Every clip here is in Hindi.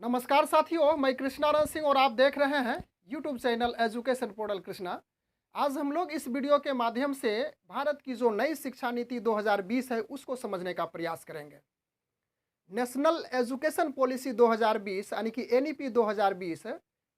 नमस्कार साथियों, मैं कृष्णानंद सिंह और आप देख रहे हैं YouTube channel education portal Krishna. आज हम लोग इस वीडियो के माध्यम से भारत की जो नई शिक्षा नीति 2020 है उसको समझने का प्रयास करेंगे। नेशनल एजुकेशन पॉलिसी 2020 यानी कि एनईपी 2020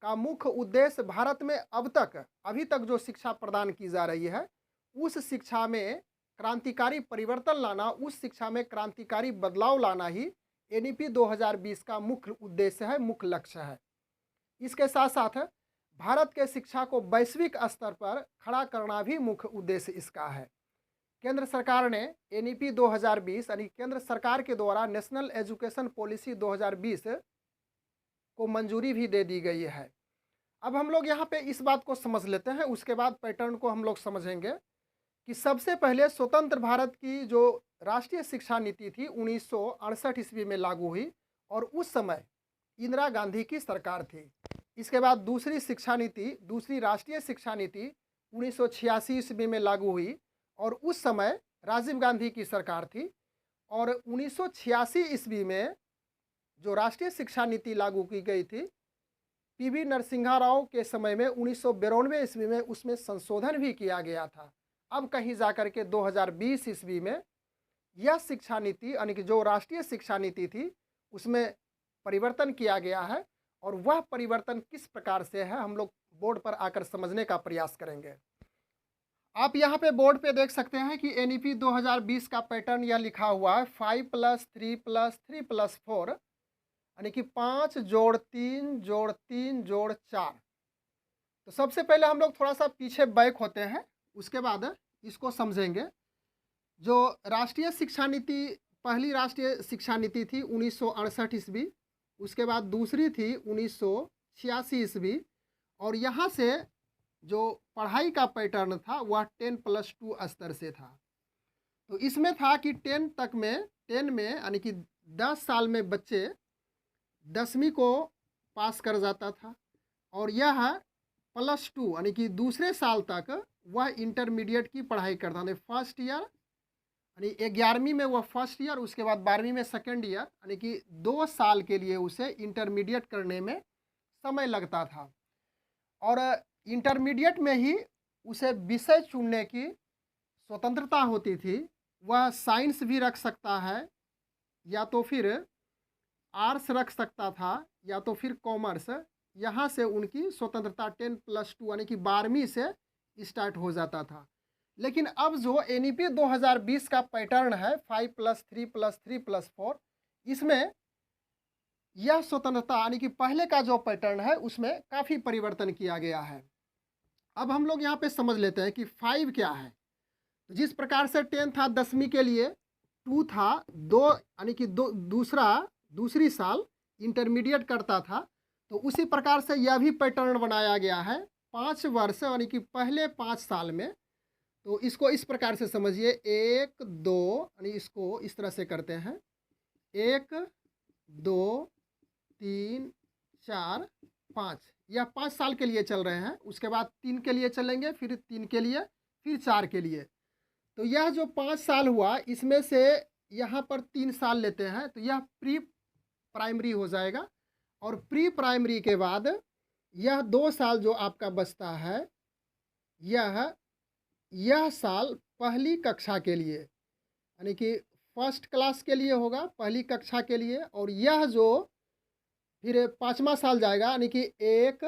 का मुख्य उद्देश्य भारत में अभी तक जो शिक्षा प्रदान की जा रही है उस शिक्षा में क्रांतिकारी परिवर्तन लाना, उस शिक्षा में क्रांतिकारी बदलाव लाना ही एनईपी 2020 का मुख्य उद्देश्य है, मुख्य लक्ष्य है। इसके साथ साथ भारत के शिक्षा को वैश्विक स्तर पर खड़ा करना भी मुख्य उद्देश्य इसका है। केंद्र सरकार ने एनईपी 2020 यानी केंद्र सरकार के द्वारा नेशनल एजुकेशन पॉलिसी 2020 को मंजूरी भी दे दी गई है। अब हम लोग यहाँ पे इस बात को समझ लेते हैं, उसके बाद पैटर्न को हम लोग समझेंगे कि सबसे पहले स्वतंत्र भारत की जो राष्ट्रीय शिक्षा नीति थी 1968 ईस्वी में लागू हुई और उस समय इंदिरा गांधी की सरकार थी। इसके बाद दूसरी राष्ट्रीय शिक्षा नीति 1986 ईस्वी में लागू हुई और उस समय राजीव गांधी की सरकार थी। और 1986 ईस्वी में जो राष्ट्रीय शिक्षा नीति लागू की गई थी पीवी नरसिम्हा राव के समय में 1992 ईस्वी में उसमें संशोधन भी किया गया था। अब कहीं जाकर के 2020 ईस्वी में यह शिक्षा नीति यानी कि जो राष्ट्रीय शिक्षा नीति थी उसमें परिवर्तन किया गया है और वह परिवर्तन किस प्रकार से है हम लोग बोर्ड पर आकर समझने का प्रयास करेंगे। आप यहाँ पे बोर्ड पे देख सकते हैं कि एनईपी 2020 का पैटर्न यह लिखा हुआ है 5+3+3+4 यानी कि 5 जोड़ 3 जोड़ 3 जोड़ 4। तो सबसे पहले हम लोग थोड़ा सा पीछे बैक होते हैं, उसके बाद इसको समझेंगे। जो राष्ट्रीय शिक्षा नीति, पहली राष्ट्रीय शिक्षा नीति थी 1968 ईस्वी, उसके बाद दूसरी थी 1986 ईस्वी और यहाँ से जो पढ़ाई का पैटर्न था वह 10+2 स्तर से था। तो इसमें था कि 10 में यानी कि 10 साल में बच्चे 10वीं को पास कर जाता था और यह +2 यानी कि दूसरे साल तक वह इंटरमीडिएट की पढ़ाई करता था। फर्स्ट ईयर यानी 11वीं में वह फर्स्ट ईयर, उसके बाद 12वीं में सेकेंड ईयर, यानी कि 2 साल के लिए उसे इंटरमीडिएट करने में समय लगता था। और इंटरमीडिएट में ही उसे विषय चुनने की स्वतंत्रता होती थी। वह साइंस भी रख सकता है या तो फिर आर्ट्स रख सकता था या तो फिर कॉमर्स। यहाँ से उनकी स्वतंत्रता 10+2 यानी कि 12वीं से स्टार्ट हो जाता था। लेकिन अब जो एनईपी 2020 का पैटर्न है 5+3+3+4, इसमें यह स्वतंत्रता यानी कि पहले का जो पैटर्न है उसमें काफ़ी परिवर्तन किया गया है। अब हम लोग यहाँ पे समझ लेते हैं कि 5 क्या है। तो जिस प्रकार से 10 था 10वीं के लिए, 2 था 2 यानी कि दूसरी साल इंटरमीडिएट करता था, तो उसी प्रकार से यह भी पैटर्न बनाया गया है 5 वर्ष यानी कि पहले 5 साल में। तो इसको इस प्रकार से समझिए 1 2 यानी इसको इस तरह से करते हैं 1 2 3 4 5, यह 5 साल के लिए चल रहे हैं। उसके बाद 3 के लिए चलेंगे, फिर 3 के लिए, फिर 4 के लिए। तो यह जो 5 साल हुआ इसमें से यहाँ पर 3 साल लेते हैं तो यह प्री प्राइमरी हो जाएगा और प्री प्राइमरी के बाद यह 2 साल जो आपका बचता है यह साल पहली कक्षा के लिए यानी कि फर्स्ट क्लास के लिए होगा, पहली कक्षा के लिए। और यह जो फिर 5वां साल जाएगा यानी कि 1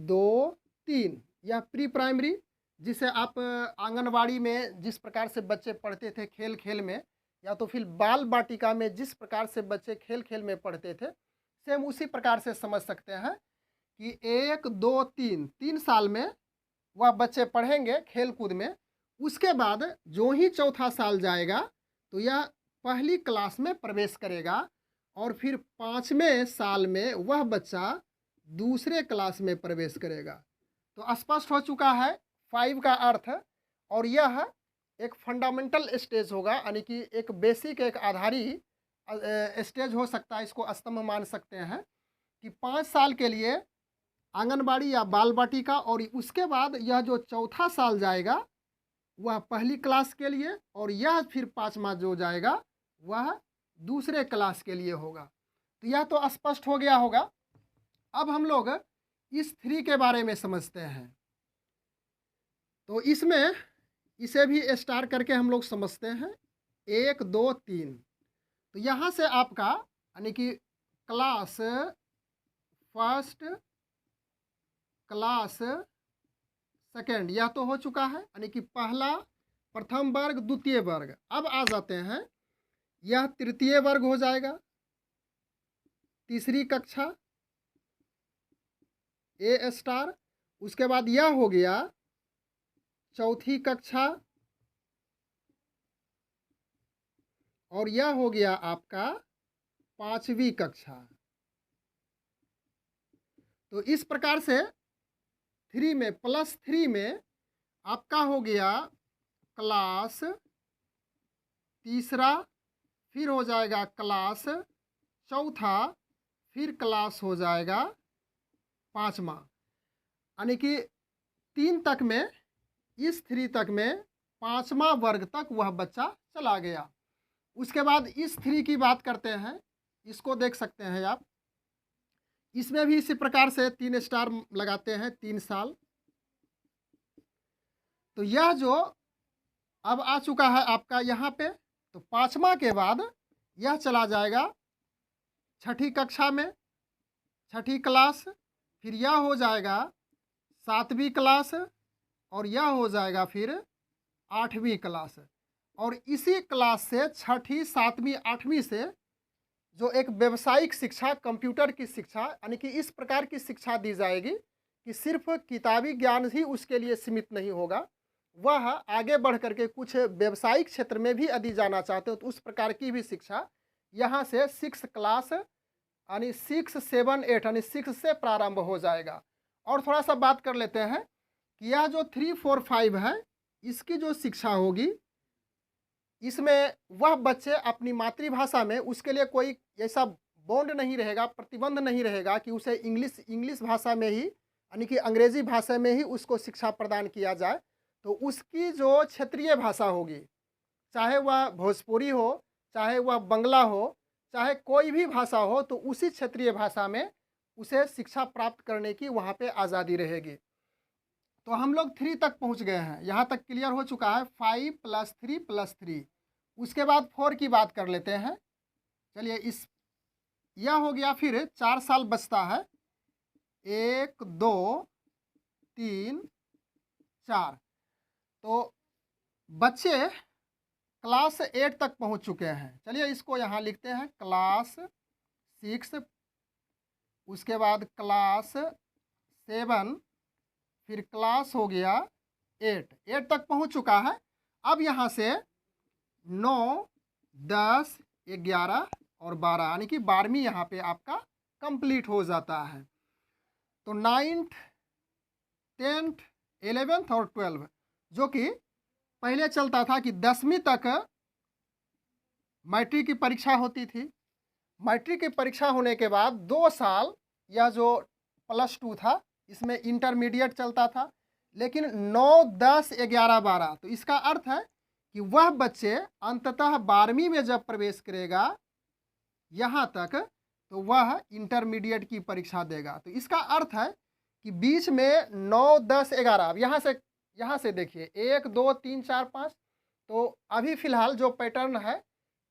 2 3 यह प्री प्राइमरी, जिसे आप आंगनवाड़ी में जिस प्रकार से बच्चे पढ़ते थे खेल खेल में, या तो फिर बाल बाटिका में जिस प्रकार से बच्चे खेल खेल में पढ़ते थे, सेम उसी प्रकार से समझ सकते हैं कि 1 2 3 साल में वह बच्चे पढ़ेंगे खेल कूद में। उसके बाद जो ही चौथा साल जाएगा तो यह पहली क्लास में प्रवेश करेगा और फिर 5वें साल में वह बच्चा दूसरे क्लास में प्रवेश करेगा। तो स्पष्ट हो चुका है 5 का अर्थ। और यह एक फंडामेंटल स्टेज होगा यानी कि एक बेसिक, एक आधारी स्टेज हो सकता है, इसको स्तंभ मान सकते हैं कि 5 साल के लिए आंगनबाड़ी या बाल बाटिका और उसके बाद यह जो चौथा साल जाएगा वह पहली क्लास के लिए और यह फिर 5वां जो जाएगा वह दूसरे क्लास के लिए होगा। तो यह तो स्पष्ट हो गया होगा। अब हम लोग इस 3 के बारे में समझते हैं। तो इसमें इसे भी स्टार करके हम लोग समझते हैं, 1 2 3। तो यहाँ से आपका यानी कि क्लास फर्स्ट, क्लास सेकेंड, यह तो हो चुका है, यानी कि पहला, प्रथम वर्ग, द्वितीय वर्ग। अब आ जाते हैं, यह तृतीय वर्ग हो जाएगा, तीसरी कक्षा ए स्टार। उसके बाद यह हो गया चौथी कक्षा, और यह हो गया आपका 5वीं कक्षा। तो इस प्रकार से 3 में +3 में आपका हो गया क्लास तीसरा, फिर हो जाएगा क्लास चौथा, फिर क्लास हो जाएगा 5वां। यानी कि 3 तक में, इस 3 तक में 5वां वर्ग तक वह बच्चा चला गया। उसके बाद इस 3 की बात करते हैं, इसको देख सकते हैं आप। इसमें भी इसी प्रकार से 3 स्टार लगाते हैं, 3 साल। तो यह जो अब आ चुका है आपका यहाँ पे, तो 5वां के बाद यह चला जाएगा 6ठी कक्षा में, 6ठी क्लास, फिर यह हो जाएगा 7वीं क्लास, और यह हो जाएगा फिर 8वीं क्लास। और इसी क्लास से 6ठी, 7वीं, 8वीं से जो एक व्यावसायिक शिक्षा, कंप्यूटर की शिक्षा, यानी कि इस प्रकार की शिक्षा दी जाएगी कि सिर्फ किताबी ज्ञान ही उसके लिए सीमित नहीं होगा, वह आगे बढ़ करके कुछ व्यावसायिक क्षेत्र में भी यदि जाना चाहते हो तो उस प्रकार की भी शिक्षा यहाँ से 6 क्लास यानी 6, 7, 8 यानी 6 से प्रारंभ हो जाएगा। और थोड़ा सा बात कर लेते हैं कि यह जो 3, 4, 5 है, इसकी जो शिक्षा होगी, इसमें वह बच्चे अपनी मातृभाषा में, उसके लिए कोई ऐसा बॉन्ड नहीं रहेगा, प्रतिबंध नहीं रहेगा कि उसे इंग्लिश भाषा में ही, यानी कि अंग्रेजी भाषा में ही उसको शिक्षा प्रदान किया जाए। तो उसकी जो क्षेत्रीय भाषा होगी, चाहे वह भोजपुरी हो, चाहे वह बंगला हो, चाहे कोई भी भाषा हो, तो उसी क्षेत्रीय भाषा में उसे शिक्षा प्राप्त करने की वहाँ पे आज़ादी रहेगी। तो हम लोग 3 तक पहुँच गए हैं, यहाँ तक क्लियर हो चुका है। 5 + 3 + 3। उसके बाद 4 की बात कर लेते हैं। चलिए, यह हो गया, फिर 4 साल बचता है, 1 2 3 4। तो बच्चे क्लास 8 तक पहुंच चुके हैं। चलिए इसको यहाँ लिखते हैं, क्लास 6, उसके बाद क्लास 7, फिर क्लास हो गया 8 तक पहुंच चुका है। अब यहाँ से 9, 10, 11 और 12, यानी कि 12वीं यहाँ पे आपका कंप्लीट हो जाता है। तो 9th, 10th, 11th और 12, जो कि पहले चलता था कि 10वीं तक मैट्रिक की परीक्षा होती थी। मैट्रिक की परीक्षा होने के बाद 2 साल यह जो +2 था, इसमें इंटरमीडिएट चलता था। लेकिन 9, 10, 11, 12, तो इसका अर्थ है कि वह बच्चे अंततः 12वीं में जब प्रवेश करेगा यहाँ तक, तो वह इंटरमीडिएट की परीक्षा देगा। तो इसका अर्थ है कि बीच में 9, 10, 11, अब यहाँ से देखिए 1, 2, 3, 4, 5। तो अभी फ़िलहाल जो पैटर्न है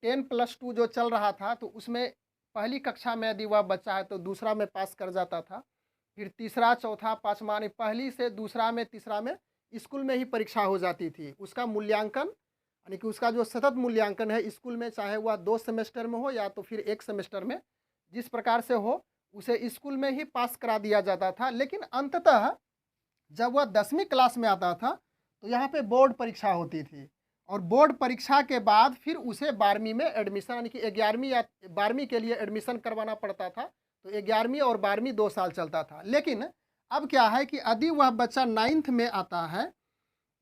10+2 जो चल रहा था, तो उसमें पहली कक्षा में यदि वह बच्चा है तो दूसरा में पास कर जाता था, फिर तीसरा, चौथा, 5वां, यानी पहली से दूसरा में, तीसरा में स्कूल में ही परीक्षा हो जाती थी। उसका मूल्यांकन, यानी कि उसका जो सतत मूल्यांकन है स्कूल में, चाहे वह 2 सेमेस्टर में हो या तो फिर 1 सेमेस्टर में, जिस प्रकार से हो, उसे स्कूल में ही पास करा दिया जाता था। लेकिन अंततः जब वह 10वीं क्लास में आता था तो यहाँ पे बोर्ड परीक्षा होती थी, और बोर्ड परीक्षा के बाद फिर उसे 12वीं में एडमिशन, यानी कि 11वीं या 12वीं के लिए एडमिशन करवाना पड़ता था। तो 11वीं और 12वीं 2 साल चलता था। लेकिन अब क्या है कि यदि वह बच्चा 9th में आता है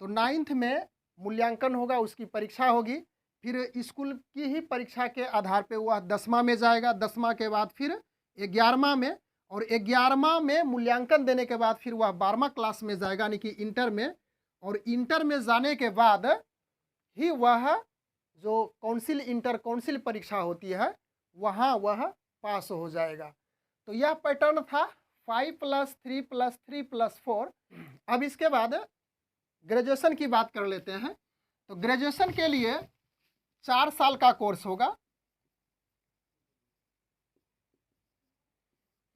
तो 9th में मूल्यांकन होगा, उसकी परीक्षा होगी, फिर स्कूल की ही परीक्षा के आधार पे वह 10वां में जाएगा, 10वां के बाद फिर 11वां में, और 11वां में मूल्यांकन देने के बाद फिर वह 12वां क्लास में जाएगा, यानी कि इंटर में। और इंटर में जाने के बाद ही वह जो इंटर काउंसिल परीक्षा होती है, वहाँ वह पास हो जाएगा। तो यह पैटर्न था 5 + 3 + 3 + 4। अब इसके बाद ग्रेजुएशन की बात कर लेते हैं। तो ग्रेजुएशन के लिए 4 साल का कोर्स होगा।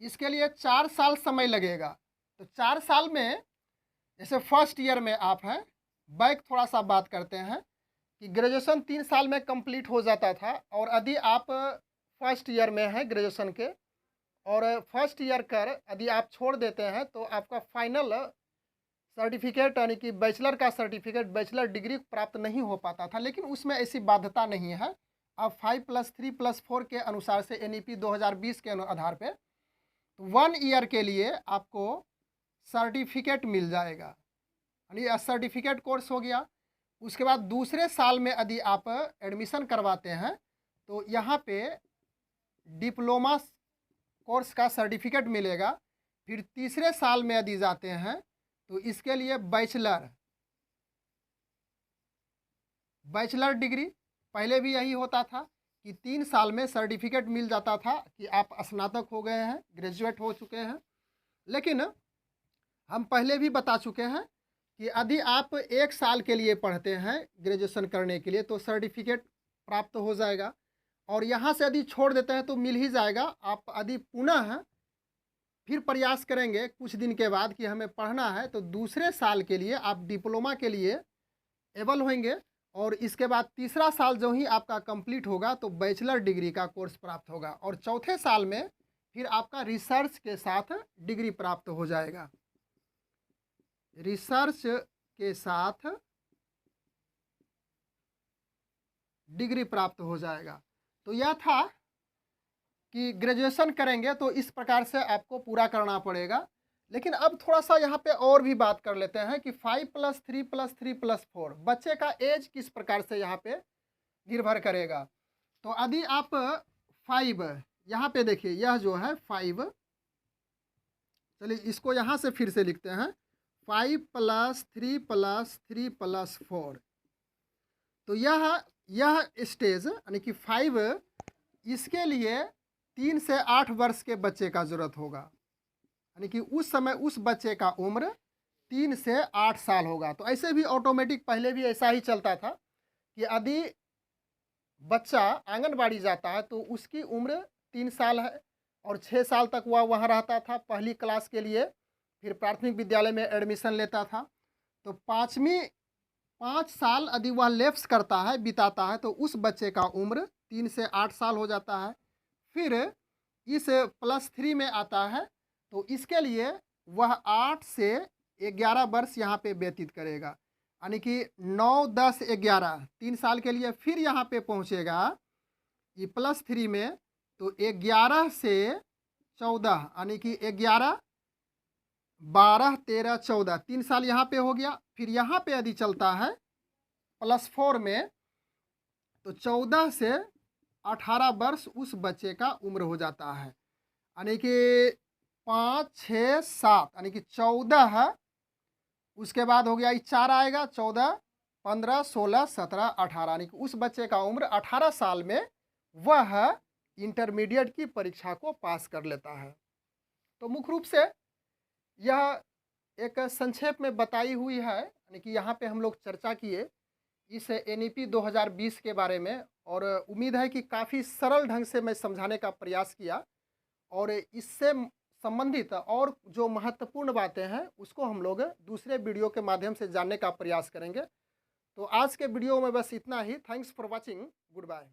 इसके लिए 4 साल समय लगेगा। तो 4 साल में जैसे फर्स्ट ईयर में आप हैं, बैक थोड़ा सा बात करते हैं कि ग्रेजुएशन 3 साल में कंप्लीट हो जाता था, और यदि आप फर्स्ट ईयर में हैं ग्रेजुएशन के और फर्स्ट ईयर कर यदि आप छोड़ देते हैं तो आपका फाइनल सर्टिफिकेट यानी कि बैचलर का सर्टिफिकेट, बैचलर डिग्री प्राप्त नहीं हो पाता था। लेकिन उसमें ऐसी बाध्यता नहीं है। अब 5 + 3 + 4 के अनुसार से NEP 2020 के आधार पे 1 ईयर के लिए आपको सर्टिफिकेट मिल जाएगा, यानी सर्टिफिकेट कोर्स हो गया। उसके बाद दूसरे साल में यदि आप एडमिशन करवाते हैं तो यहाँ पे डिप्लोमा कोर्स का सर्टिफिकेट मिलेगा। फिर तीसरे साल में यदि जाते हैं तो इसके लिए बैचलर डिग्री, पहले भी यही होता था कि 3 साल में सर्टिफिकेट मिल जाता था कि आप स्नातक हो गए हैं, ग्रेजुएट हो चुके हैं। लेकिन हम पहले भी बता चुके हैं कि यदि आप 1 साल के लिए पढ़ते हैं ग्रेजुएशन करने के लिए तो सर्टिफिकेट प्राप्त हो जाएगा, और यहाँ से यदि छोड़ देते हैं तो मिल ही जाएगा। आप यदि पुनः फिर प्रयास करेंगे कुछ दिन के बाद कि हमें पढ़ना है तो दूसरे साल के लिए आप डिप्लोमा के लिए एबल होंगे, और इसके बाद तीसरा साल जो ही आपका कंप्लीट होगा तो बैचलर डिग्री का कोर्स प्राप्त होगा, और चौथे साल में फिर आपका रिसर्च के साथ डिग्री प्राप्त हो जाएगा। रिसर्च के साथ डिग्री प्राप्त हो जाएगा। तो यह था कि ग्रेजुएशन करेंगे तो इस प्रकार से आपको पूरा करना पड़ेगा। लेकिन अब थोड़ा सा यहाँ पे और भी बात कर लेते हैं कि 5 + 3 + 3 + 4 बच्चे का एज किस प्रकार से यहाँ पे निर्भर करेगा। तो यदि आप 5 यहाँ पे देखिए, यह जो है 5, चलिए इसको यहाँ से फिर से लिखते हैं 5 + 3 + 3 + 4। तो यह स्टेज यानी कि 5, इसके लिए 3 से 8 वर्ष के बच्चे का ज़रूरत होगा, यानी कि उस समय उस बच्चे का उम्र 3 से 8 साल होगा। तो ऐसे भी ऑटोमेटिक पहले भी ऐसा ही चलता था कि यदि बच्चा आंगनबाड़ी जाता है तो उसकी उम्र 3 साल है और 6 साल तक वह वहाँ रहता था पहली क्लास के लिए, फिर प्राथमिक विद्यालय में एडमिशन लेता था। तो 5 साल यदि वह लैप्स करता है, बिताता है, तो उस बच्चे का उम्र 3 से 8 साल हो जाता है। फिर इस +3 में आता है तो इसके लिए वह 8 से 11 वर्ष यहाँ पे व्यतीत करेगा, यानी कि 9, 10, 11 3 साल के लिए फिर यहाँ पे पहुँचेगा ये +3 में। तो 11 से 14 यानी कि 11, 12, 13, 14 3 साल यहाँ पे हो गया। फिर यहाँ पे यदि चलता है +4 में तो 14 से 18 वर्ष उस बच्चे का उम्र हो जाता है, यानी कि 5, 6, 7 यानी कि 14 है। उसके बाद हो गया 4 आएगा 14, 15, 16, 17, 18 यानी कि उस बच्चे का उम्र 18 साल में वह इंटरमीडिएट की परीक्षा को पास कर लेता है। तो मुख्य रूप से यह एक संक्षेप में बताई हुई है, यानी कि यहाँ पे हम लोग चर्चा किए इस NEP 2020 के बारे में, और उम्मीद है कि काफ़ी सरल ढंग से मैं समझाने का प्रयास किया, और इससे संबंधित और जो महत्वपूर्ण बातें हैं उसको हम लोग दूसरे वीडियो के माध्यम से जानने का प्रयास करेंगे। तो आज के वीडियो में बस इतना ही। Thanks for watching. Good bye.